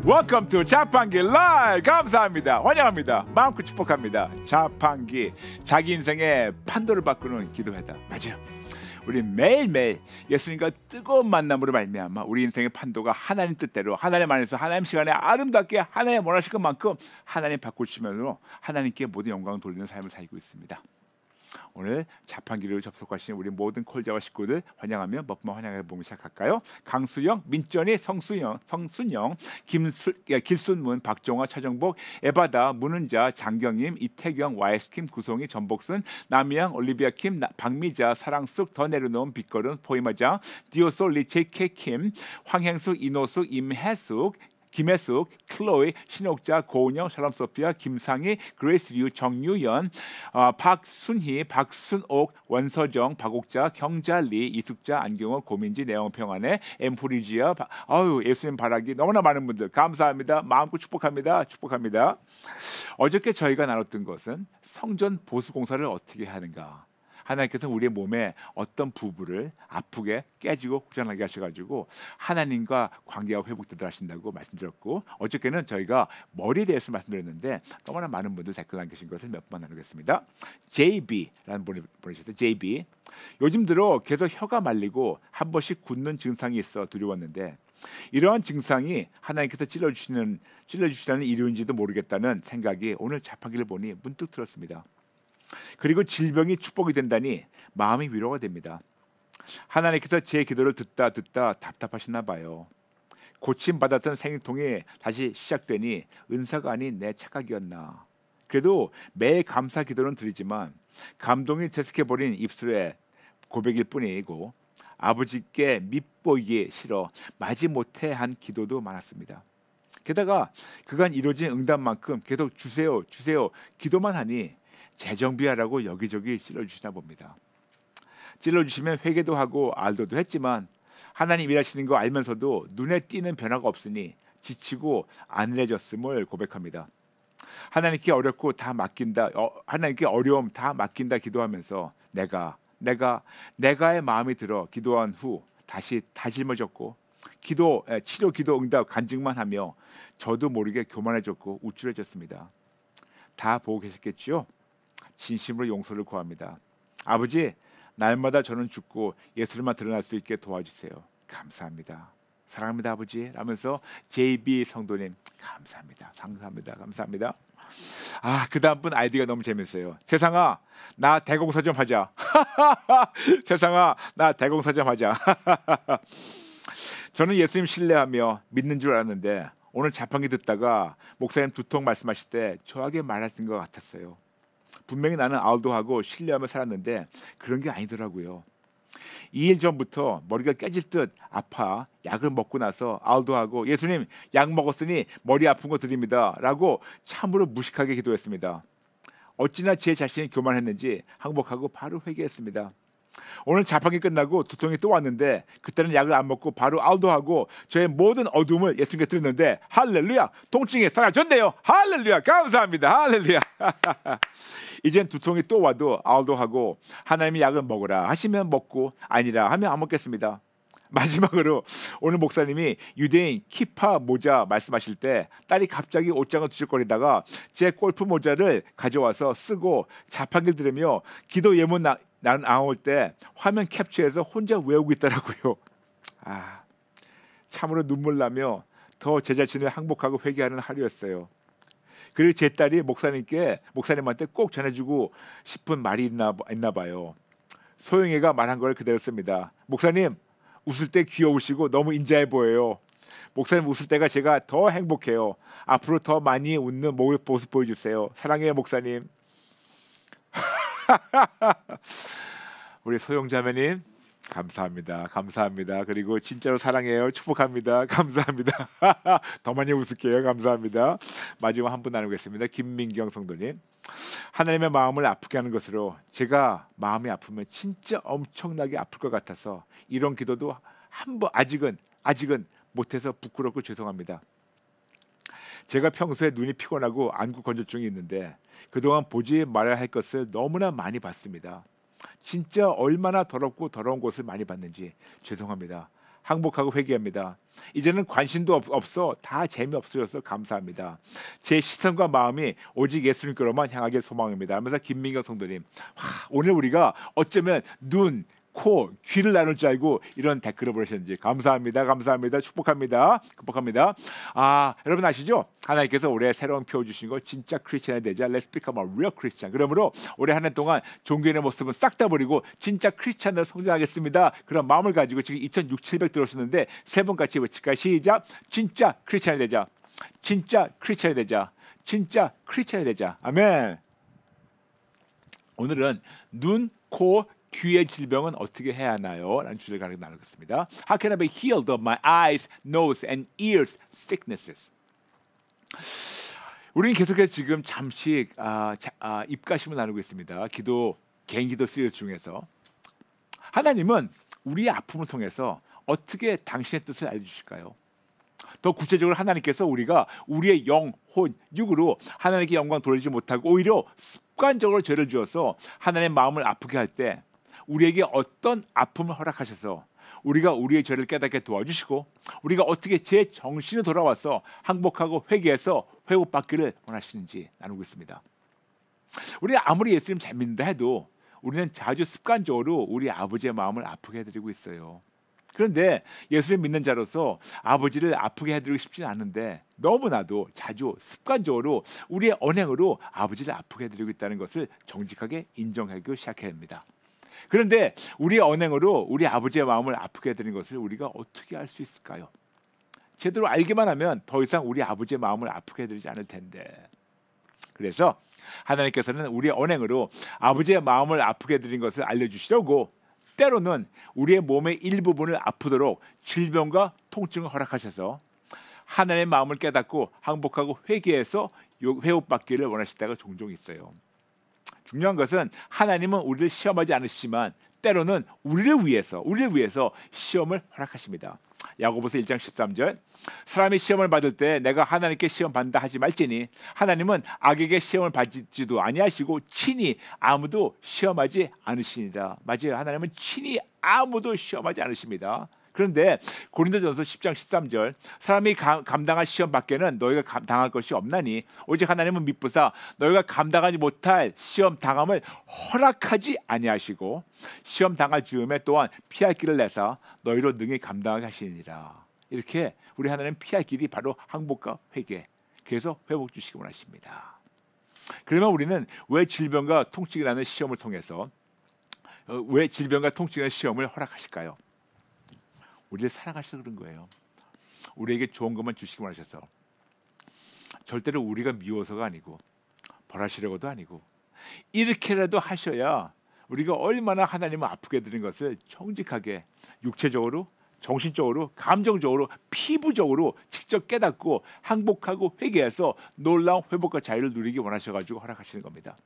Welcome to 자판기 라이브. 감사합니다. 환영합니다. 마음껏 축복합니다. 자판기, 자기 인생의 판도를 바꾸는 기도회다. 맞아요. 우리 매일매일 예수님과 뜨거운 만남으로 말미암아 우리 인생의 판도가 하나님 뜻대로, 하나님 안에서 하나님 시간에 아름답게 하나님 원하실 것만큼 하나님 바꾸시면서 하나님께 모든 영광을 돌리는 삶을 살고 있습니다. 오늘 자판기를 접속하신 우리 모든 콜자와 식구들 환영하며 먹방 환영해 보면 시작할까요? 강수영, 민전이, 성순영, 길순문, 박종화, 차정복, 에바다, 문은자, 장경임, 이태경, YS킴, 구송이, 전복순, 남이양, 올리비아킴, 박미자, 사랑숙, 더 내려놓은 빛걸음, 포이마장, 디오솔, 리체케킴, 황행숙, 이노숙, 임혜숙, 김혜숙, 클로이, 신옥자, 고은영, 샬롬소피아, 김상희, 그레이스 류, 정유연, 박순희, 박순옥, 원서정, 박옥자, 경자리, 이숙자, 안경호, 고민지, 내영평안에, 엠프리지아, 예수님 바라기 너무나 많은 분들 감사합니다. 마음껏 축복합니다. 축복합니다. 어저께 저희가 나눴던 것은 성전 보수 공사를 어떻게 하는가. 하나님께서 우리의 몸에 어떤 부부를 아프게 깨지고 고장나게 하셔가지고 하나님과 관계가 회복되도록 하신다고 말씀드렸고, 어저께는 저희가 머리에 대해서 말씀드렸는데 너무나 많은 분들 댓글 남기신 것을 몇 번 나누겠습니다. JB라는 분이 보내주셨어요. JB. 요즘 들어 계속 혀가 말리고 한 번씩 굳는 증상이 있어 두려웠는데 이러한 증상이 하나님께서 찔러주시라는 이유인지도 모르겠다는 생각이 오늘 자판기를 보니 문득 들었습니다. 그리고 질병이 축복이 된다니 마음이 위로가 됩니다. 하나님께서 제 기도를 듣다 답답하시나 봐요. 고침받았던 생통이 다시 시작되니 은사가 아닌 내 착각이었나. 그래도 매일 감사 기도는 드리지만 감동이 퇴색해버린 입술에 고백일 뿐이고 아버지께 밉보이기 싫어 마지못해 한 기도도 많았습니다. 게다가 그간 이루어진 응답만큼 계속 주세요 기도만 하니 재정비하라고 여기저기 찔러주시나 봅니다. 찔러주시면 회개도 하고 알도도 했지만 하나님 일하시는 거 알면서도 눈에 띄는 변화가 없으니 지치고 안일해졌음을 고백합니다. 하나님께 어렵고 다 맡긴다, 하나님께 어려움 다 맡긴다 기도하면서 내가의 마음이 들어 기도한 후 다시 다 짊어졌고 치료 기도 응답 간증만 하며 저도 모르게 교만해졌고 우쭐해졌습니다. 다 보고 계셨겠지요? 진심으로 용서를 구합니다. 아버지, 날마다 저는 죽고 예수님만 드러날 수 있게 도와주세요. 감사합니다. 사랑합니다 아버지 라면서 JB 성도님 감사합니다. 그 다음 분 아이디가 너무 재밌어요. 세상아 나 대공사 좀 하자. 세상아 나 대공사 좀 하자. 저는 예수님 신뢰하며 믿는 줄 알았는데 오늘 자판기 듣다가 목사님 두통 말씀하실 때 저에게 말하신 것 같았어요. 분명히 나는 알도하고 신뢰하며 살았는데 그런 게 아니더라고요. 2일 전부터 머리가 깨질 듯 아파 약을 먹고 나서 알도하고 예수님 약 먹었으니 머리 아픈 거 드립니다 라고 참으로 무식하게 기도했습니다. 어찌나 제 자신이 교만했는지 항복하고 바로 회개했습니다. 오늘 자판기 끝나고 두통이 또 왔는데 그때는 약을 안 먹고 바로 알도하고 저의 모든 어둠을 예수님께 드렸는데 할렐루야, 통증이 사라졌네요. 할렐루야, 감사합니다. 할렐루야. 이젠 두통이 또 와도 알도하고 하나님이 약을 먹으라 하시면 먹고 아니라 하면 안 먹겠습니다. 마지막으로 오늘 목사님이 유대인 키파 모자 말씀하실 때 딸이 갑자기 옷장을 뒤적거리다가 제 골프 모자를 가져와서 쓰고 자판기를 들으며 기도 예문 나올 때 화면 캡처해서 혼자 외우고 있더라고요. 참으로 눈물 나며 더 제 자신을 항복하고 회개하는 하루였어요. 그리고 제 딸이 목사님한테 꼭 전해주고 싶은 말이 있나 봐요. 소영이가 말한 걸 그대로 씁니다. 목사님 웃을 때 귀여우시고 너무 인자해 보여요. 목사님 웃을 때가 제가 더 행복해요. 앞으로 더 많이 웃는 모습 보여주세요. 사랑해요 목사님. 우리 소영자매님 감사합니다. 그리고 진짜로 사랑해요. 축복합니다. 감사합니다. 더 많이 웃을게요. 감사합니다. 마지막 한 분 나누겠습니다. 김민경 성도님. 하나님의 마음을 아프게 하는 것으로 제가 마음이 아프면 진짜 엄청나게 아플 것 같아서 이런 기도도 아직은 못해서 부끄럽고 죄송합니다. 제가 평소에 눈이 피곤하고 안구 건조증이 있는데 그동안 보지 말아야 할 것을 너무나 많이 봤습니다. 진짜 얼마나 더럽고 더러운 것을 많이 봤는지 죄송합니다. 항복하고 회개합니다. 이제는 관심도 없어. 다 재미없어져서 감사합니다. 제 시선과 마음이 오직 예수님께로만 향하길 소망합니다. 하면서 김민경 성도님, 오늘 우리가 어쩌면 눈, 코, 귀를 나눌 줄 알고 이런 댓글을 보내셨는지 감사합니다. 감사합니다. 축복합니다. 극복합니다. 여러분 아시죠? 하나님께서 올해 새로운 표 주신 거 진짜 크리스찬이 되자. Let's become a real Christian. 그러므로 올해 한 해 동안 종교인의 모습은 싹 다 버리고 진짜 크리스찬으로 성장하겠습니다. 그런 마음을 가지고 지금 2,600 들어오셨는데 세 번 같이 외칠까요? 시작. 진짜 크리스찬이 되자. 진짜 크리스찬이 되자. 진짜 크리스찬이 되자. 아멘. 오늘은 눈, 코, 귀의 질병은 어떻게 해야 하나요? 라는 주제를 가지고 나누겠습니다. How can I be healed of my eyes, nose, and ears sicknesses? 우리는 계속해서 지금 잠시 입가심을 나누고 있습니다. 개인 기도 시리즈 중에서 하나님은 우리의 아픔을 통해서 어떻게 당신의 뜻을 알려주실까요? 더 구체적으로 하나님께서 우리가 우리의 영, 혼, 육으로 하나님께 영광 돌리지 못하고 오히려 습관적으로 죄를 지어서 하나님의 마음을 아프게 할 때 우리에게 어떤 아픔을 허락하셔서 우리가 우리의 죄를 깨닫게 도와주시고 우리가 어떻게 제 정신에 돌아와서 항복하고 회개해서 회복받기를 원하시는지 나누고 있습니다. 우리는 아무리 예수님 잘 믿는다 해도 우리는 자주 습관적으로 우리 아버지의 마음을 아프게 해드리고 있어요. 그런데 예수님 믿는 자로서 아버지를 아프게 해드리고 싶지는 않은데 너무나도 자주 습관적으로 우리의 언행으로 아버지를 아프게 해드리고 있다는 것을 정직하게 인정하기 시작해야 합니다. 그런데 우리의 언행으로 우리 아버지의 마음을 아프게 해드리는 것을 우리가 어떻게 할 수 있을까요? 제대로 알기만 하면 더 이상 우리 아버지의 마음을 아프게 해드리지 않을 텐데. 그래서 하나님께서는 우리의 언행으로 아버지의 마음을 아프게 해드리는 것을 알려주시려고 때로는 우리의 몸의 일부분을 아프도록 질병과 통증을 허락하셔서 하나님의 마음을 깨닫고 항복하고 회개해서 회복받기를 원하실 때가 종종 있어요. 중요한 것은 하나님은 우리를 시험하지 않으시지만 때로는 우리를 위해서 시험을 허락하십니다. 야고보서 1장 13절 사람이 시험을 받을 때 내가 하나님께 시험 받는다 하지 말지니 하나님은 악에게 시험을 받지도 아니하시고 친히 아무도 시험하지 않으시니라. 맞아요. 하나님은 친히 아무도 시험하지 않으십니다. 그런데 고린도전서 10장 13절 사람이 감당할 시험 밖에는 너희가 당할 것이 없나니 오직 하나님은 미쁘사 너희가 감당하지 못할 시험 당함을 허락하지 아니하시고 시험 당할 즈음에 또한 피할 길을 내사 너희로 능히 감당하게 하시니라. 이렇게 우리 하나님 피할 길이 바로 항복과 회개. 그래서 회복 주시기 원하십니다. 그러면 우리는 왜 질병과 통증이라는 시험을 통해서 시험을 허락하실까요? 우리를 사랑하셔서 그런 거예요. 우리에게 좋은 것만 주시기 원하셔서. 절대로 우리가 미워서가 아니고 벌하시려고도 아니고 이렇게라도 하셔야 우리가 얼마나 하나님을 아프게 드린 것을 정직하게 육체적으로, 정신적으로, 감정적으로, 피부적으로 직접 깨닫고 항복하고 회개해서 놀라운 회복과 자유를 누리기 원하셔가지고 허락하시는 겁니다.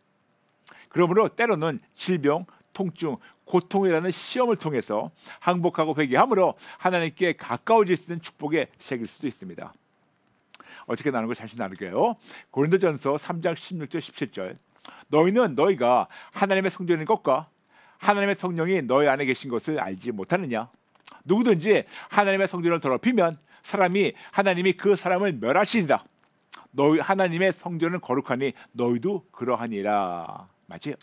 그러므로 때로는 질병, 통증, 고통이라는 시험을 통해서 항복하고 회개함으로 하나님께 가까워질 수 있는 축복의 시작일 수도 있습니다. 어떻게 나누는 걸 잠시 나눌게요. 고린도전서 3장 16절 17절 너희가 하나님의 성전인 것과 하나님의 성령이 너희 안에 계신 것을 알지 못하느냐? 누구든지 하나님의 성전을 더럽히면 하나님이 그 사람을 멸하시리라. 너희 하나님의 성전은 거룩하니 너희도 그러하니라. 맞아요.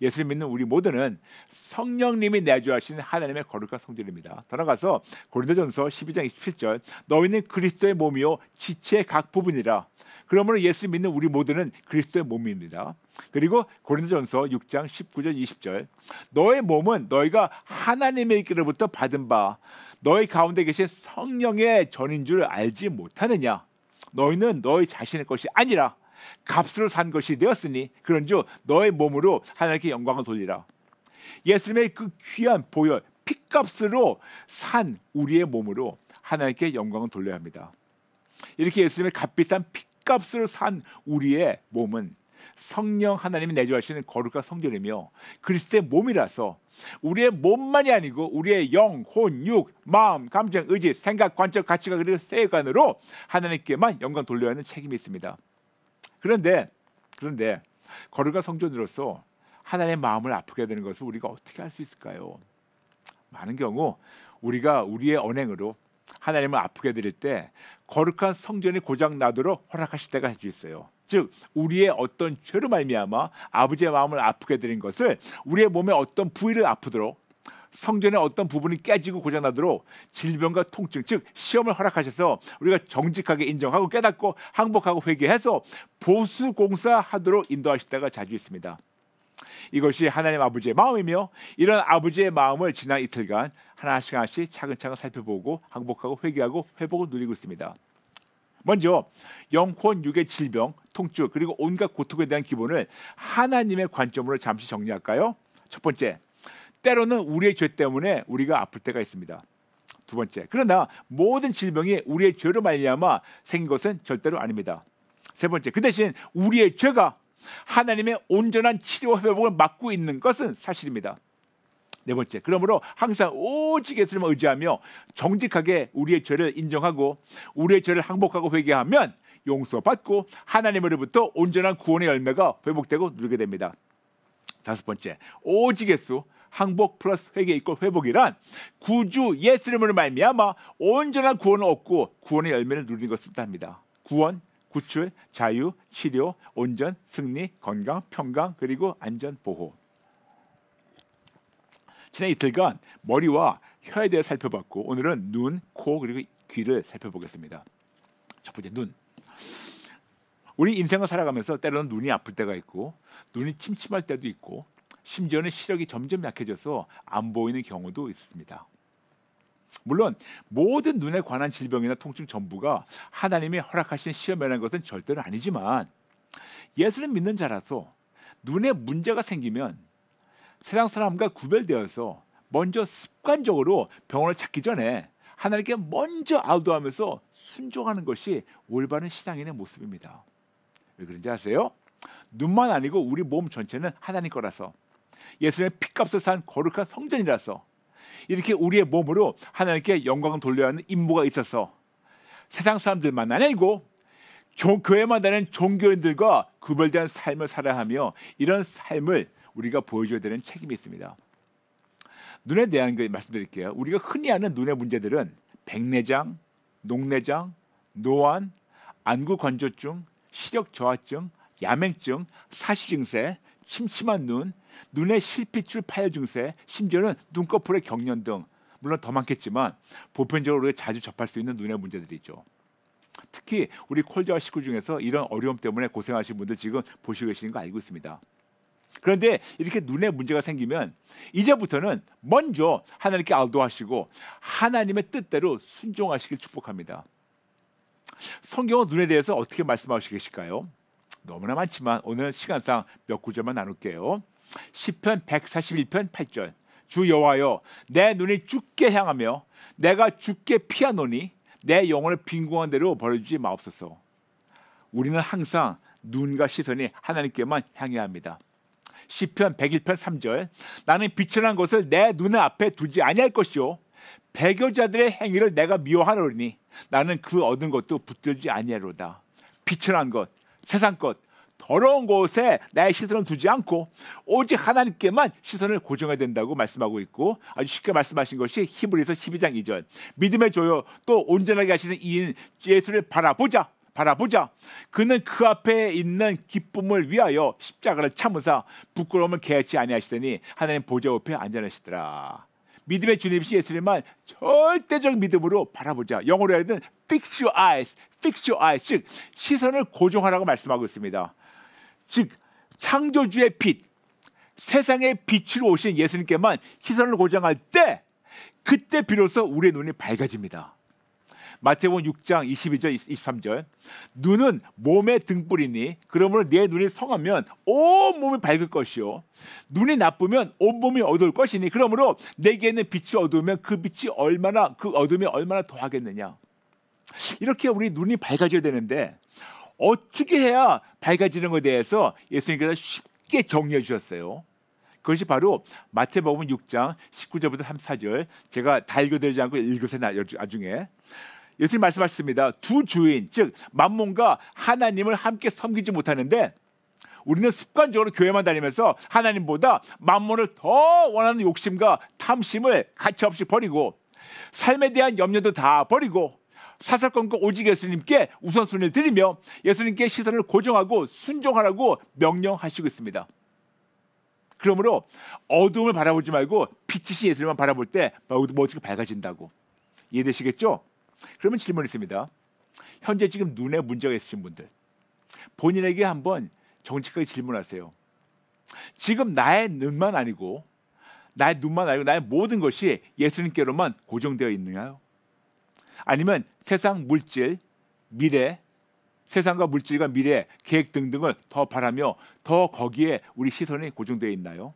예수를 믿는 우리 모두는 성령님이 내주하신 하나님의 거룩한 성전입니다. 더 나아가서 고린도전서 12장 27절 너희는 그리스도의 몸이요 지체의 각 부분이라. 그러므로 예수 믿는 우리 모두는 그리스도의 몸입니다. 그리고 고린도전서 6장 19절 20절 너의 몸은 너희가 하나님에게로부터 받은 바 너희 가운데 계신 성령의 전인 줄 알지 못하느냐? 너희는 너희 자신의 것이 아니라 값으로 산 것이 되었으니 그런즉 너의 몸으로 하나님께 영광을 돌리라. 예수님의 그 귀한 보혈 피값으로 산 우리의 몸으로 하나님께 영광을 돌려야 합니다. 이렇게 예수님의 값비싼 피값으로 산 우리의 몸은 성령 하나님이 내주하시는 거룩한 성전이며 그리스도의 몸이라서 우리의 몸만이 아니고 우리의 영, 혼, 육, 마음, 감정, 의지, 생각, 관점, 가치가 그리고 세관으로 하나님께만 영광 돌려야 하는 책임이 있습니다. 그런데 거룩한 성전으로서 하나님의 마음을 아프게 되는 것을 우리가 어떻게 할 수 있을까요? 많은 경우 우리가 우리의 언행으로 하나님을 아프게 드릴 때 거룩한 성전이 고장 나도록 허락하실 때가 자주 있어요. 즉 우리의 어떤 죄로 말미암아 아버지의 마음을 아프게 드린 것을 우리의 몸의 어떤 부위를 아프도록 성전의 어떤 부분이 깨지고 고장나도록 질병과 통증, 즉 시험을 허락하셔서 우리가 정직하게 인정하고 깨닫고 항복하고 회개해서 보수공사하도록 인도하실 때가 자주 있습니다. 이것이 하나님 아버지의 마음이며 이런 아버지의 마음을 지난 이틀간 하나씩 하나씩 차근차근 살펴보고 항복하고 회개하고 회복을 누리고 있습니다. 먼저 영혼, 육의 질병, 통증 그리고 온갖 고통에 대한 기본을 하나님의 관점으로 잠시 정리할까요? 첫 번째, 때로는 우리의 죄 때문에 우리가 아플 때가 있습니다. 두 번째, 그러나 모든 질병이 우리의 죄로 말미암아 생긴 것은 절대로 아닙니다. 세 번째, 그 대신 우리의 죄가 하나님의 온전한 치료와 회복을 막고 있는 것은 사실입니다. 네 번째, 그러므로 항상 오직 예수님을 의지하며 정직하게 우리의 죄를 인정하고 우리의 죄를 항복하고 회개하면 용서받고 하나님으로부터 온전한 구원의 열매가 회복되고 누리게 됩니다. 다섯 번째, 오직 예수 항복 플러스 회개 이꼴 회복이란 구주 예수님으로 말미암아 온전한 구원을 얻고 구원의 열매를 누리는 것을 뜻합니다. 구원, 구출, 자유, 치료, 온전, 승리, 건강, 평강 그리고 안전, 보호. 지난 이틀간 머리와 혀에 대해 살펴봤고 오늘은 눈, 코 그리고 귀를 살펴보겠습니다. 첫 번째, 눈. 우리 인생을 살아가면서 때로는 눈이 아플 때가 있고 눈이 침침할 때도 있고 심지어는 시력이 점점 약해져서 안 보이는 경우도 있습니다. 물론 모든 눈에 관한 질병이나 통증 전부가 하나님이 허락하신 시험이라는 것은 절대로 아니지만 예수를 믿는 자라서 눈에 문제가 생기면 세상 사람과 구별되어서 먼저 습관적으로 병원을 찾기 전에 하나님께 먼저 아우도하면서 순종하는 것이 올바른 신앙인의 모습입니다. 왜 그런지 아세요? 눈만 아니고 우리 몸 전체는 하나님 거라서 예수님의 피값을 산 거룩한 성전이라서 이렇게 우리의 몸으로 하나님께 영광을 돌려야 하는 임무가 있어서 세상 사람들만 아니고 교회만 다니는 종교인들과 구별된 삶을 살아야 하며 이런 삶을 우리가 보여줘야 되는 책임이 있습니다. 눈에 대한 거 말씀드릴게요. 우리가 흔히 아는 눈의 문제들은 백내장, 녹내장, 노안, 안구건조증, 시력 저하증, 야맹증, 사시 증세, 침침한 눈, 눈의 실핏줄 파열 증세, 심지어는 눈꺼풀의 경련 등 물론 더 많겠지만 보편적으로 우리가 자주 접할 수 있는 눈의 문제들이죠. 특히 우리 콜자와 식구 중에서 이런 어려움 때문에 고생하시는 분들 지금 보시고 계시는 거 알고 있습니다. 그런데 이렇게 눈에 문제가 생기면 이제부터는 먼저 하나님께 알도하시고 하나님의 뜻대로 순종하시길 축복합니다. 성경은 눈에 대해서 어떻게 말씀하시고 계실까요? 너무나 많지만 오늘 시간상 몇 구절만 나눌게요. 시편 141편 8절. 주 여호와여 내 눈이 주께 향하며 내가 주께 피하노니 내 영혼을 빈궁한 대로 버려주지 마옵소서. 우리는 항상 눈과 시선이 하나님께만 향해야 합니다. 시편 101편 3절. 나는 비천한 것을 내 눈 앞에 두지 아니할 것이요 배교자들의 행위를 내가 미워하노니 나는 그 얻은 것도 붙들지 아니하리로다. 비천한 것, 세상 것, 더러운 곳에 나의 시선을 두지 않고 오직 하나님께만 시선을 고정해야 된다고 말씀하고 있고 아주 쉽게 말씀하신 것이 히브리서 12장 2절. 믿음의 조요 또 온전하게 하시는 이인 예수를 바라보자. 그는 그 앞에 있는 기쁨을 위하여 십자가를 참으사 부끄러움을 개하지 아니하시더니 하나님 보좌 옆에 앉아나시더라. 믿음의 주님이신 예수님만 절대적 믿음으로 바라보자. 영어로 해야 되는 fix your eyes, 즉 시선을 고정하라고 말씀하고 있습니다. 즉 창조주의 빛, 세상의 빛으로 오신 예수님께만 시선을 고정할 때 그때 비로소 우리의 눈이 밝아집니다. 마태복음 6장 22절 23절. 눈은 몸의 등불이니 그러므로 내 눈이 성하면 온 몸이 밝을 것이요 눈이 나쁘면 온 몸이 어두울 것이니 그러므로 내게 있는 빛이 어두우면 그 어둠이 얼마나 더하겠느냐. 이렇게 우리 눈이 밝아져야 되는데 어떻게 해야 밝아지는 것에 대해서 예수님께서 쉽게 정리해 주셨어요. 그것이 바로 마태복음 6장 19절부터 34절. 제가 다 읽어드리지 않고 읽으세요 나중에. 예수님 말씀하셨습니다. 두 주인 즉 만몬과 하나님을 함께 섬기지 못하는데 우리는 습관적으로 교회만 다니면서 하나님보다 만몬을 더 원하는 욕심과 탐심을 가차없이 버리고 삶에 대한 염려도 다 버리고 사사건건 오직 예수님께 우선순위를 드리며 예수님께 시선을 고정하고 순종하라고 명령하시고 있습니다. 그러므로 어두움을 바라보지 말고 빛이신 예수님만 바라볼 때 멋지게 밝아진다고. 이해되시겠죠? 그러면 질문이 있습니다. 현재 지금 눈에 문제가 있으신 분들, 본인에게 한번 정직하게 질문하세요. 지금 나의 눈만 아니고 나의 눈만 아니고 나의 모든 것이 예수님께로만 고정되어 있느냐요? 아니면 세상, 물질, 미래, 세상과 물질과 미래, 계획 등등을 더 바라며 더 거기에 우리 시선이 고정되어 있나요?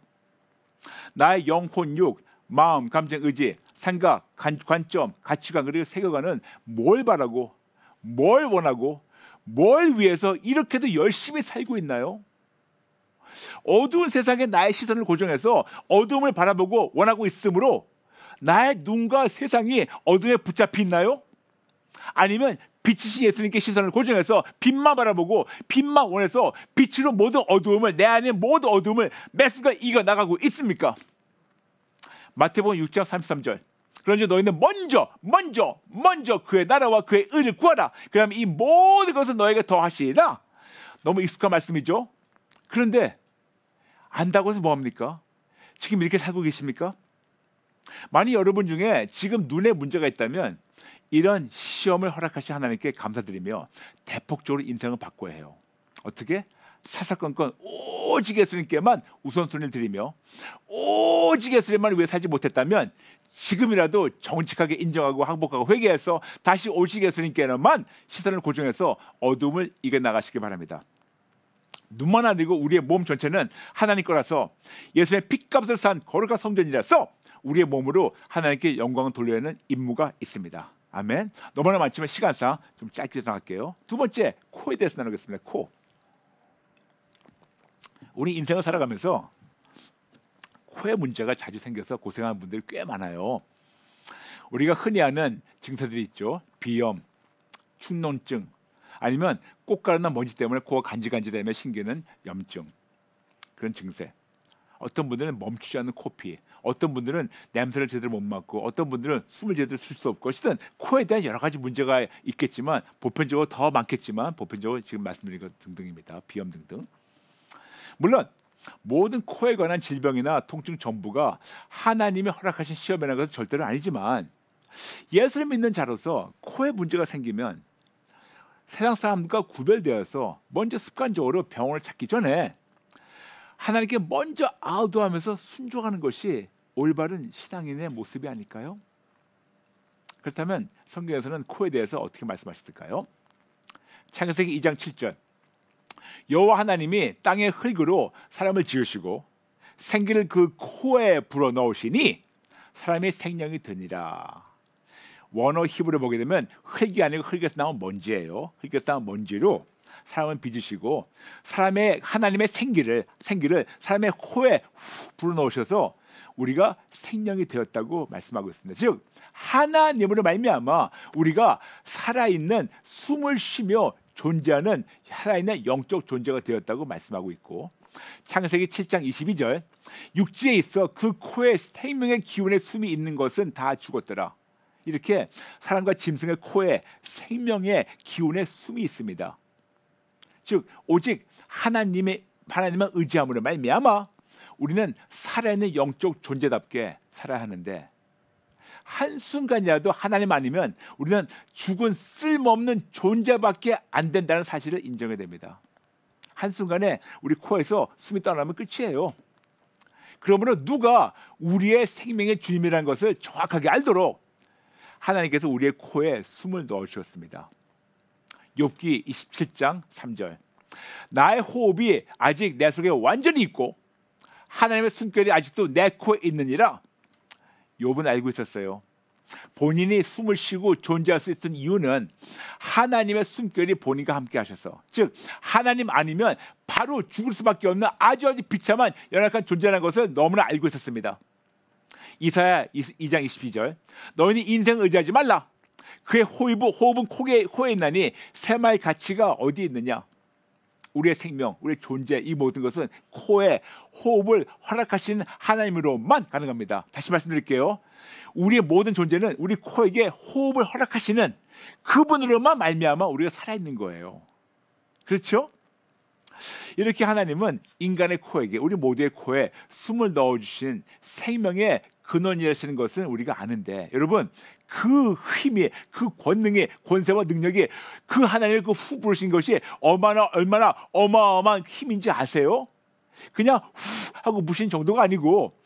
나의 영혼, 육, 마음, 감정, 의지, 생각, 관점, 가치관 그리고 세계관은 뭘 바라고 뭘 원하고 뭘 위해서 이렇게도 열심히 살고 있나요? 어두운 세상에 나의 시선을 고정해서 어둠을 바라보고 원하고 있으므로 나의 눈과 세상이 어둠에 붙잡혀 있나요? 아니면 빛이신 예수님께 시선을 고정해서 빛만 바라보고 빛만 원해서 빛으로 모든 어두움을, 내 안에 모든 어두움을 매 순간 이겨나가고 있습니까? 마태복음 6장 33절, 그런즉 너희는 먼저 그의 나라와 그의 의를 구하라. 그러면 이 모든 것을 너에게 더하시리라. 너무 익숙한 말씀이죠. 그런데 안다고 해서 뭐합니까? 지금 이렇게 살고 계십니까? 만약 여러분 중에 지금 눈에 문제가 있다면 이런 시험을 허락하신 하나님께 감사드리며 대폭적으로 인생을 바꿔야 해요. 어떻게? 사사건건 오직 예수님께만 우선순위를 드리며 오직 예수님만 위해 살지 못했다면 지금이라도 정직하게 인정하고 항복하고 회개해서 다시 오직 예수님께만 시선을 고정해서 어둠을 이겨나가시기 바랍니다. 눈만 아니고 우리의 몸 전체는 하나님 거라서 예수님의 핏값을 산 거룩한 성전이라서 우리의 몸으로 하나님께 영광을 돌려야 하는 임무가 있습니다. 아멘. 너무나 많지만 시간상 좀 짧게 나갈게요. 두 번째, 코에 대해서 나누겠습니다. 코. 우리 인생을 살아가면서 코에 문제가 자주 생겨서 고생하는 분들이 꽤 많아요. 우리가 흔히 아는 증세들이 있죠. 비염, 축농증, 아니면 꽃가루나 먼지 때문에 코가 간질간질되며 생기는 염증, 그런 증세. 어떤 분들은 멈추지 않는 코피, 어떤 분들은 냄새를 제대로 못 맡고, 어떤 분들은 숨을 제대로 쉴 수 없고, 어쨌든 코에 대한 여러 가지 문제가 있겠지만 보편적으로 더 많겠지만 보편적으로 지금 말씀드린 것 등등입니다. 비염 등등. 물론 모든 코에 관한 질병이나 통증 전부가 하나님이 허락하신 시험이라는 것은 절대로 아니지만 예수를 믿는 자로서 코에 문제가 생기면 세상 사람과 구별되어서 먼저 습관적으로 병원을 찾기 전에 하나님께 먼저 아우도하면서 순종하는 것이 올바른 신앙인의 모습이 아닐까요? 그렇다면 성경에서는 코에 대해서 어떻게 말씀하셨을까요? 창세기 2장 7절, 여호와 하나님이 땅의 흙으로 사람을 지으시고 생기를 그 코에 불어넣으시니 사람이 생명이 되니라. 원어 히브리를 보게 되면 흙이 아니고 흙에서 나온 먼지예요. 흙에서 나온 먼지로 사람을 빚으시고 하나님의 생기를 사람의 코에 불어넣으셔서 우리가 생명이 되었다고 말씀하고 있습니다. 즉 하나님으로 말미암아 우리가 살아있는, 숨을 쉬며 존재하는 살아있는 영적 존재가 되었다고 말씀하고 있고, 창세기 7장 22절, 육지에 있어 그 코에 생명의 기운의 숨이 있는 것은 다 죽었더라. 이렇게 사람과 짐승의 코에 생명의 기운의 숨이 있습니다. 즉 오직 하나님만 의지함으로 말미암아 우리는 살아있는 영적 존재답게 살아야 하는데, 한순간이라도 하나님 아니면 우리는 죽은 쓸모없는 존재밖에 안 된다는 사실을 인정해야 됩니다. 한순간에 우리 코에서 숨이 떠나면 끝이에요. 그러므로 누가 우리의 생명의 주님이라는 것을 정확하게 알도록 하나님께서 우리의 코에 숨을 넣어주셨습니다. 욥기 27장 3절, 나의 호흡이 아직 내 속에 완전히 있고 하나님의 숨결이 아직도 내 코에 있느니라. 욥은 알고 있었어요. 본인이 숨을 쉬고 존재할 수 있는 이유는 하나님의 숨결이 본인과 함께 하셔서, 즉 하나님 아니면 바로 죽을 수밖에 없는 아주 비참한 연약한 존재라는 것을 너무나 알고 있었습니다. 이사야 2장 22절, 너희는 인생을 의지하지 말라. 그의 호흡은 코에 있나니 새마의 가치가 어디 있느냐. 우리의 생명, 우리의 존재, 이 모든 것은 코에 호흡을 허락하시는 하나님으로만 가능합니다. 다시 말씀드릴게요. 우리의 모든 존재는 우리 코에게 호흡을 허락하시는 그분으로만 말미암아 우리가 살아있는 거예요. 그렇죠? 이렇게 하나님은 인간의 코에게, 우리 모두의 코에 숨을 넣어주신 생명의 근원이라시는 것은 우리가 아는데, 여러분, 그 힘이, 그 권능이, 권세와 능력이 그 하나님을 그 후 부르신 것이 얼마나 어마어마한 힘인지 아세요? 그냥 후 하고 무신 정도가 아니고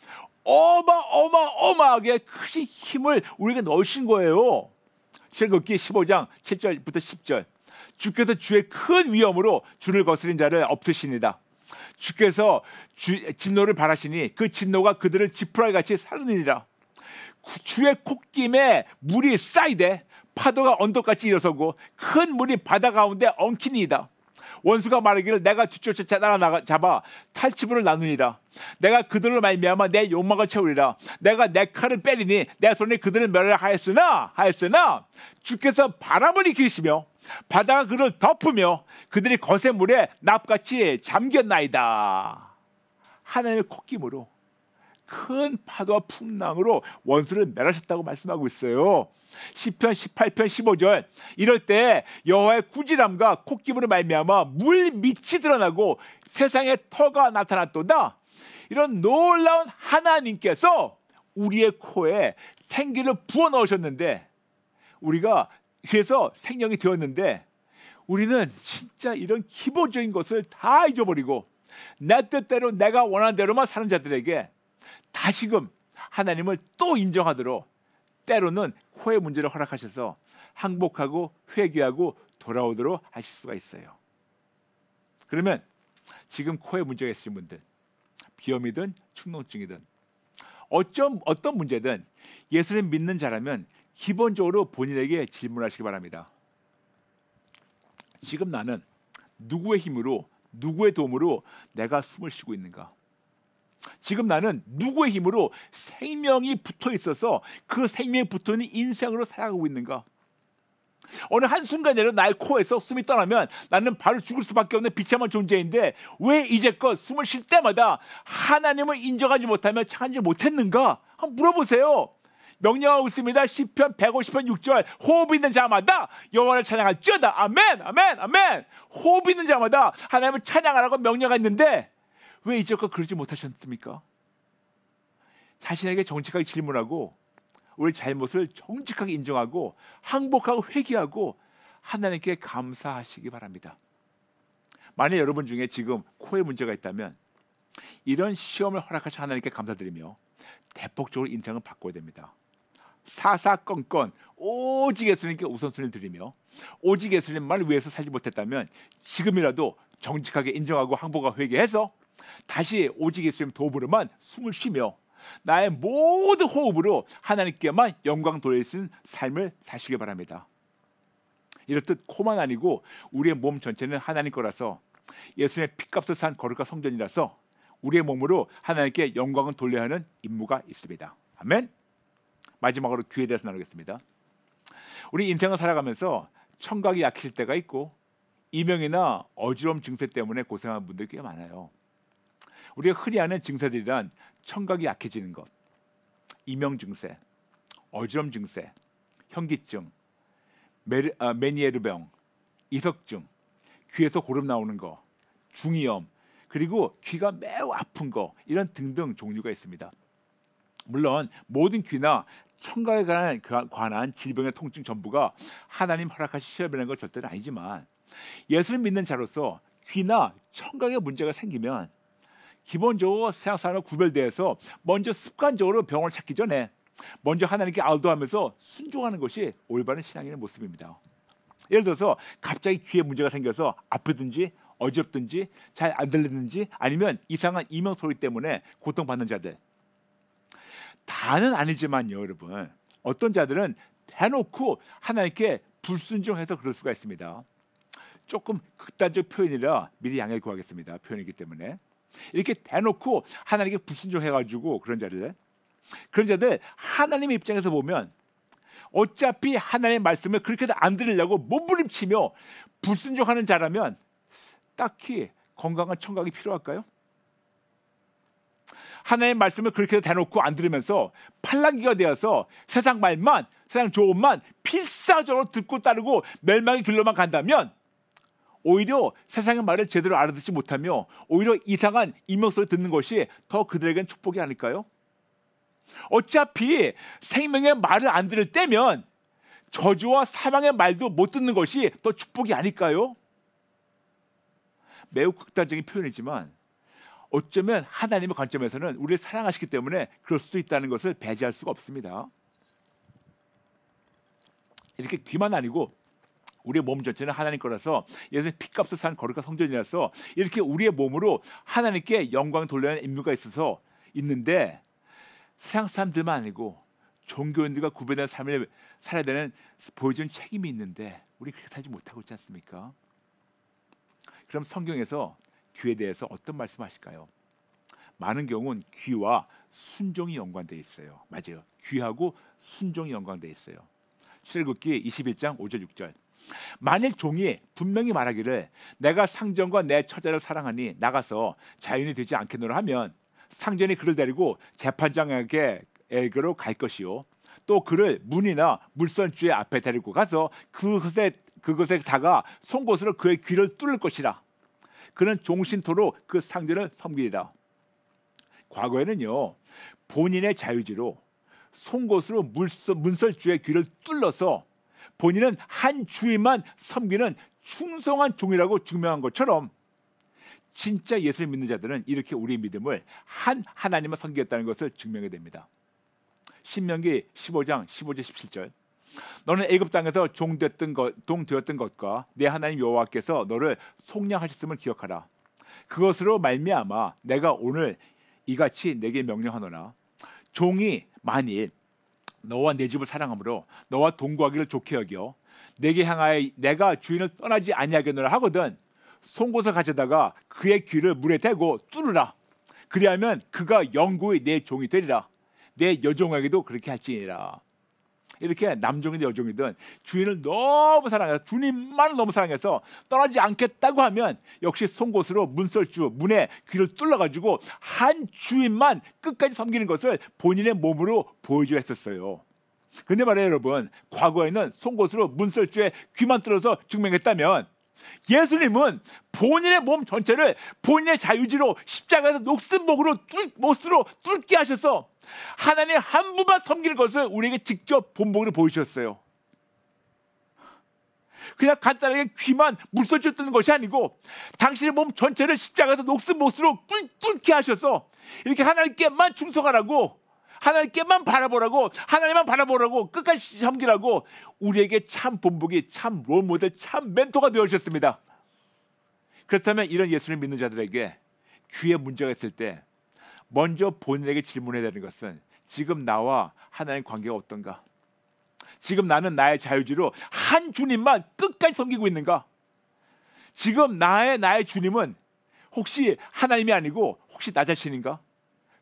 어마어마하게 크신 힘을 우리에게 넣으신 거예요. 출애굽기 15장 7절부터 10절. 주께서 주의 큰 위엄으로 주를 거스린 자를 엎으시니다. 주께서 진노를 바라시니 그 진노가 그들을 지푸라기 같이 살르니라. 주의 콧김에 물이 쌓이되 파도가 언덕같이 일어서고 큰 물이 바다 가운데 엉키니이다. 원수가 말하기를 내가 뒤쫓아 잡아 탈취물을 나누니라. 내가 그들을 말미암아 내 욕망을 채우리라. 내가 내 칼을 빼리니 내 손에 그들을 멸하려 하였으나 주께서 바람을 일으키시며 바다가 그를 덮으며 그들이 거센 물에 납같이 잠겼나이다. 하나님의 콧김으로 큰 파도와 풍랑으로 원수를 멸하셨다고 말씀하고 있어요. 시편 18편 15절. 이럴 때 여호와의 꾸지람과 콧김으로 말미암아 물 밑이 드러나고 세상에 터가 나타났도다. 이런 놀라운 하나님께서 우리의 코에 생기를 부어 넣으셨는데, 우리가 그래서 생명이 되었는데, 우리는 진짜 이런 기본적인 것을 다 잊어버리고 내 뜻대로 내가 원하는 대로만 사는 자들에게 다시금 하나님을 또 인정하도록 때로는 코의 문제를 허락하셔서 항복하고 회개하고 돌아오도록 하실 수가 있어요. 그러면 지금 코에 문제가 있으신 분들, 비염이든 축농증이든 어떤 문제든 예수님 믿는 자라면 기본적으로 본인에게 질문하시기 바랍니다. 지금 나는 누구의 힘으로, 누구의 도움으로 내가 숨을 쉬고 있는가? 지금 나는 누구의 힘으로 생명이 붙어 있어서 그 생명이 붙어 있는 인생으로 살아가고 있는가? 어느 한순간에는 나의 코에서 숨이 떠나면 나는 바로 죽을 수밖에 없는 비참한 존재인데 왜 이제껏 숨을 쉴 때마다 하나님을 인정하지 못하며 착하지 못했는가? 한번 물어보세요. 명령하고 있습니다. 시편 150편 6절. 호흡 있는 자마다 여호와를 찬양할지어다. 아멘, 아멘, 아멘. 호흡 있는 자마다 하나님을 찬양하라고 명령했는데 왜 이제껏 그러지 못하셨습니까? 자신에게 정직하게 질문하고 우리 잘못을 정직하게 인정하고 항복하고 회개하고 하나님께 감사하시기 바랍니다. 만약 여러분 중에 지금 코에 문제가 있다면 이런 시험을 허락하신 하나님께 감사드리며 대폭적으로 인생을 바꿔야 됩니다. 사사건건 오직 예수님께 우선순위를 드리며 오직 예수님만 위해서 살지 못했다면 지금이라도 정직하게 인정하고 항복하고 회개해서 다시 오직 예수님 도움으로만 숨을 쉬며 나의 모든 호흡으로 하나님께만 영광 돌리시는 삶을 사시기 바랍니다. 이렇듯 코만 아니고 우리의 몸 전체는 하나님 거라서 예수님의 피값을 산 거룩한 성전이라서 우리의 몸으로 하나님께 영광을 돌려야 하는 임무가 있습니다. 아멘. 마지막으로 귀에 대해서 나누겠습니다. 우리 인생을 살아가면서 청각이 약해질 때가 있고 이명이나 어지러움 증세 때문에 고생하는 분들이 꽤 많아요. 우리가 흔히 아는 증세들이란 청각이 약해지는 것, 이명 증세, 어지러움 증세, 현기증, 메니에르병, 이석증, 귀에서 고름 나오는 거, 중이염, 그리고 귀가 매우 아픈 거, 이런 등등 종류가 있습니다. 물론 모든 귀나 청각에 관한 질병의 통증 전부가 하나님 허락하신 시험이라는 건 절대로 아니지만 예수를 믿는 자로서 귀나 청각에 문제가 생기면 기본적으로 세상 사람과 구별되어서 먼저 습관적으로 병원을 찾기 전에 먼저 하나님께 알도하면서 순종하는 것이 올바른 신앙인의 모습입니다. 예를 들어서 갑자기 귀에 문제가 생겨서 아프든지 어지럽든지 잘 안 들리든지 아니면 이상한 이명 소리 때문에 고통받는 자들, 다는 아니지만요, 여러분. 어떤 자들은 대놓고 하나님께 불순종해서 그럴 수가 있습니다. 조금 극단적 표현이라 미리 양해를 구하겠습니다. 표현이기 때문에. 이렇게 대놓고 하나님께 불순종해가지고 그런 자들 하나님의 입장에서 보면 어차피 하나님의 말씀을 그렇게도 안 들으려고 몸부림치며 불순종하는 자라면 딱히 건강한 청각이 필요할까요? 하나님의 말씀을 그렇게 대놓고 안 들으면서 팔랑귀가 되어서 세상 말만, 세상 조언만 필사적으로 듣고 따르고 멸망의 길로만 간다면 오히려 세상의 말을 제대로 알아듣지 못하며 오히려 이상한 이명소리 듣는 것이 더 그들에겐 축복이 아닐까요? 어차피 생명의 말을 안 들을 때면 저주와 사망의 말도 못 듣는 것이 더 축복이 아닐까요? 매우 극단적인 표현이지만 어쩌면 하나님의 관점에서는 우리를 사랑하시기 때문에 그럴 수도 있다는 것을 배제할 수가 없습니다. 이렇게 귀만 아니고 우리의 몸 전체는 하나님 거라서 예수님 피값을 산 거룩한 성전이라서 이렇게 우리의 몸으로 하나님께 영광 돌려는 임무가 있어서 있는데 세상 사람들만 아니고 종교인들과 구별된 삶을 살아야 되는 보여주는 책임이 있는데 우리 그렇게 살지 못하고 있지 않습니까? 그럼 성경에서 귀에 대해서 어떤 말씀하실까요? 많은 경우는 귀와 순종이 연관되어 있어요. 맞아요. 귀하고 순종이 연관되어 있어요. 출애굽기 21장 5절 6절. 만일 종이 분명히 말하기를 내가 상전과 내 처자를 사랑하니 나가서 자연이 되지 않겠노라 하면 상전이 그를 데리고 재판장에게로 갈 것이요 또 그를 문이나 물선주의 앞에 데리고 가서 그것에 다가 송곳으로 그의 귀를 뚫을 것이라. 그는 종신토로 그 상전을 섬기리라. 과거에는요 본인의 자유지로 송곳으로 문설주의 귀를 뚫러서 본인은 한 주인만 섬기는 충성한 종이라고 증명한 것처럼 진짜 예수를 믿는 자들은 이렇게 우리의 믿음을 한 하나님만 섬기겠다는 것을 증명해야 됩니다. 신명기 15장 15절 17절. 너는 애굽 땅에서 종되었던 것과 내 하나님 여호와께서 너를 속량하셨음을 기억하라. 그것으로 말미암아 내가 오늘 이같이 내게 명령하노라. 종이 만일 너와 내 집을 사랑함으로 너와 동거하기를 좋게 여겨 내게 향하여 내가 주인을 떠나지 아니하겠노라 하거든 송곳을 가져다가 그의 귀를 물에 대고 뚫으라. 그리하면 그가 영구히 내 종이 되리라. 내 여종에게도 그렇게 할지니라. 이렇게 남종이든 여종이든 주인을 너무 사랑해서 주님만 너무 사랑해서 떠나지 않겠다고 하면 역시 송곳으로 문설주 문에 귀를 뚫어가지고 한 주인만 끝까지 섬기는 것을 본인의 몸으로 보여줘야 했었어요. 그런데 말이에요 여러분, 과거에는 송곳으로 문설주에 귀만 뚫어서 증명했다면 예수님은 본인의 몸 전체를 본인의 자유지로 십자가에서 녹슨못으로 뚫게 하셔서 하나님 한 분만 섬기는 것을 우리에게 직접 본보기로 보여주셨어요. 그냥 간단하게 귀만 물설주 뚫는 것이 아니고 당신의 몸 전체를 십자가에서 녹슨못으로 뚫게 하셔서 이렇게 하나님께만 충성하라고, 하나님께만 바라보라고, 하나님만 바라보라고, 끝까지 섬기라고 우리에게 참 본보기, 참 롤모델, 참 멘토가 되어주셨습니다. 그렇다면 이런 예수를 믿는 자들에게 귀에 문제가 있을 때 먼저 본인에게 질문해야 되는 것은 지금 나와 하나님 관계가 어떤가? 지금 나는 나의 자유지로 한 주님만 끝까지 섬기고 있는가? 지금 나의 주님은 혹시 하나님이 아니고 혹시 나 자신인가?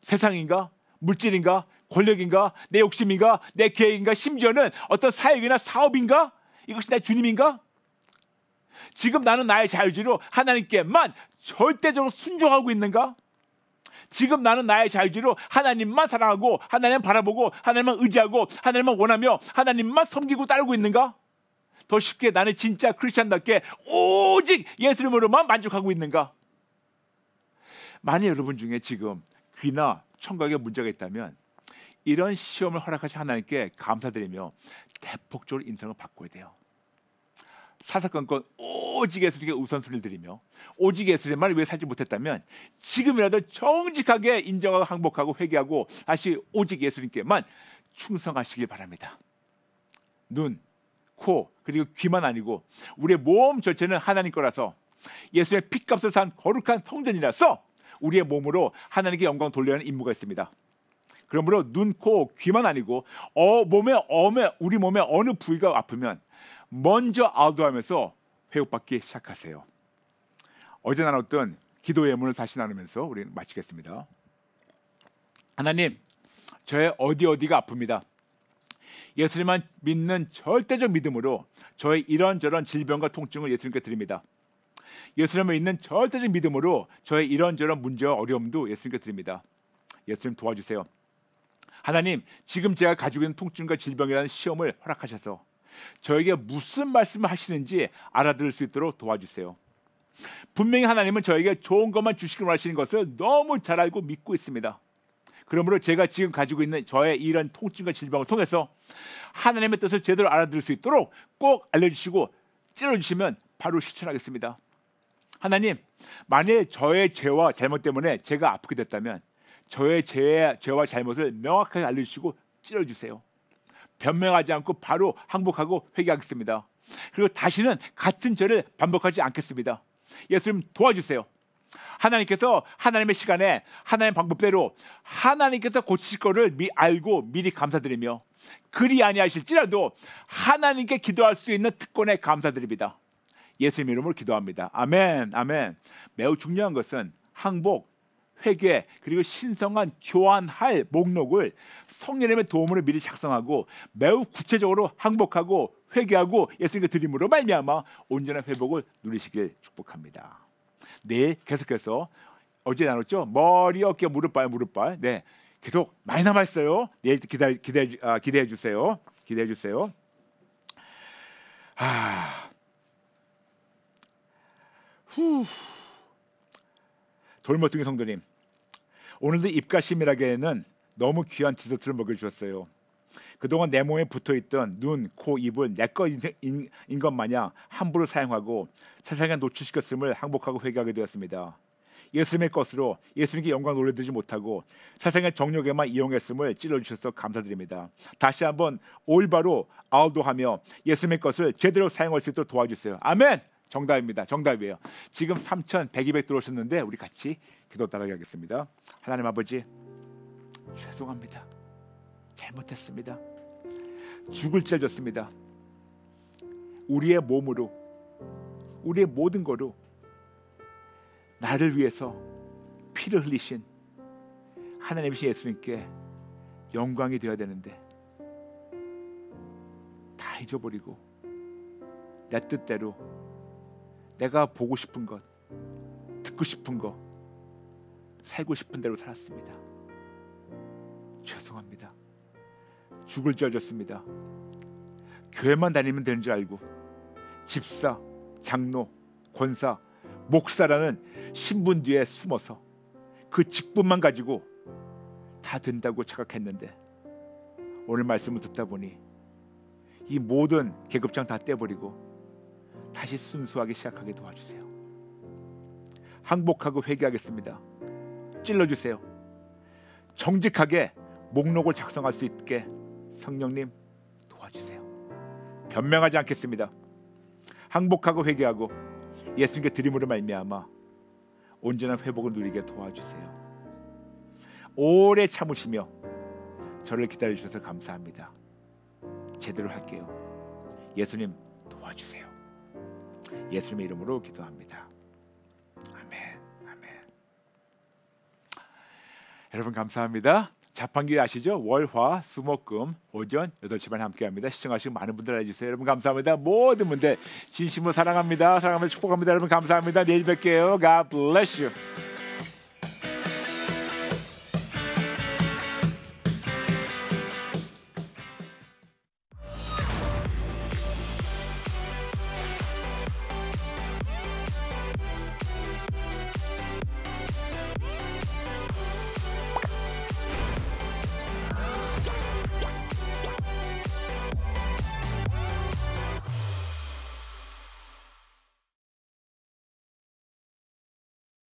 세상인가? 물질인가? 권력인가? 내 욕심인가? 내 계획인가? 심지어는 어떤 사역이나 사업인가? 이것이 내 주님인가? 지금 나는 나의 자유지로 하나님께만 절대적으로 순종하고 있는가? 지금 나는 나의 자유지로 하나님만 사랑하고 하나님만 바라보고 하나님만 의지하고 하나님만 원하며 하나님만 섬기고 따르고 있는가? 더 쉽게 나는 진짜 크리스찬답게 오직 예수님으로만 만족하고 있는가? 만약 여러분 중에 지금 귀나 청각에 문제가 있다면 이런 시험을 허락하신 하나님께 감사드리며 대폭적으로 인상을 바꿔야 돼요. 사사건건 오직 예수님께 우선순위를 드리며 오직 예수님만 위해 살지 못했다면 지금이라도 정직하게 인정하고 항복하고 회개하고 다시 오직 예수님께만 충성하시길 바랍니다. 눈, 코, 그리고 귀만 아니고 우리의 몸 전체는 하나님 거라서 예수님의 피값을 산 거룩한 성전이라서 우리의 몸으로 하나님께 영광 돌려야 하는 임무가 있습니다. 그러므로 눈, 코, 귀만 아니고 우리 몸의 어느 부위가 아프면 먼저 아우도하면서 회복받기 시작하세요. 어제 나눴던 기도의 예문을 다시 나누면서 우리는 마치겠습니다. 하나님, 저의 어디가 아픕니다. 예수님만 믿는 절대적 믿음으로 저의 이런저런 질병과 통증을 예수님께 드립니다. 예수님을 믿는 절대적 믿음으로 저의 이런저런 문제와 어려움도 예수님께 드립니다. 예수님 도와주세요. 하나님, 지금 제가 가지고 있는 통증과 질병이라는 시험을 허락하셔서 저에게 무슨 말씀을 하시는지 알아들을 수 있도록 도와주세요. 분명히 하나님은 저에게 좋은 것만 주시길 원하시는 것을 너무 잘 알고 믿고 있습니다. 그러므로 제가 지금 가지고 있는 저의 이런 통증과 질병을 통해서 하나님의 뜻을 제대로 알아들을 수 있도록 꼭 알려주시고 찔러주시면 바로 실천하겠습니다. 하나님, 만일 저의 죄와 잘못 때문에 제가 아프게 됐다면 저의 죄와 잘못을 명확하게 알려주시고 찔러주세요. 변명하지 않고 바로 항복하고 회개하겠습니다. 그리고 다시는 같은 죄를 반복하지 않겠습니다. 예수님 도와주세요. 하나님께서 하나님의 시간에 하나님의 방법대로 하나님께서 고치실 거를 알고 미리 감사드리며 그리 아니하실지라도 하나님께 기도할 수 있는 특권에 감사드립니다. 예수님 이름으로 기도합니다. 아멘, 아멘. 매우 중요한 것은 항복, 회개 그리고 신성한 교환할 목록을 성령님의 도움으로 미리 작성하고 매우 구체적으로 항복하고 회개하고 예수님께 드림으로 말미암아 온전한 회복을 누리시길 축복합니다. 내일 계속해서 어제 나눴죠? 머리, 어깨, 무릎발, 무릎발. 네, 계속 많이 남아 있어요. 내일 기대해 주세요. 기대해 주세요. 돌머둥이 성도님, 오늘도 입가 심이라게는 너무 귀한 디저트를 먹여주셨어요. 그동안 내 몸에 붙어있던 눈, 코, 입을 내 것인 것 마냥 함부로 사용하고 세상에 노출시켰음을 항복하고 회개하게 되었습니다. 예수님의 것으로 예수님께 영광 올려드리지 못하고 세상의 정욕에만 이용했음을 찔러주셔서 감사드립니다. 다시 한번 올바로 아우도하며 예수님의 것을 제대로 사용할 수 있도록 도와주세요. 아멘. 정답입니다. 정답이에요. 지금 3,100, 200 들어오셨는데 우리 같이 기도 따라하게 하겠습니다. 하나님 아버지, 죄송합니다. 잘못했습니다. 죽을 죄 졌습니다. 우리의 몸으로, 우리의 모든 거로 나를 위해서 피를 흘리신 하나님이신 예수님께 영광이 되어야 되는데 다 잊어버리고 내 뜻대로 내가 보고 싶은 것, 듣고 싶은 것, 살고 싶은 대로 살았습니다. 죄송합니다. 죽을 줄 알았습니다. 교회만 다니면 되는 줄 알고 집사, 장로, 권사, 목사라는 신분 뒤에 숨어서 그 직분만 가지고 다 된다고 착각했는데 오늘 말씀을 듣다 보니 이 모든 계급장 다 떼버리고 다시 순수하게 시작하게 도와주세요. 항복하고 회개하겠습니다. 찔러주세요. 정직하게 목록을 작성할 수 있게 성령님 도와주세요. 변명하지 않겠습니다. 항복하고 회개하고 예수님께 드림으로 말미암아 온전한 회복을 누리게 도와주세요. 오래 참으시며 저를 기다려주셔서 감사합니다. 제대로 할게요. 예수님 도와주세요. 예수님의 이름으로 기도합니다. 아멘, 아멘. 여러분 감사합니다. 자판기 아시죠? 월, 화, 수, 목, 금 오전 8시 반에 함께합니다. 시청하시고 많은 분들 알려주세요. 여러분 감사합니다. 모든 분들 진심으로 사랑합니다. 사랑합니다. 축복합니다. 여러분 감사합니다. 내일 뵐게요. God bless you.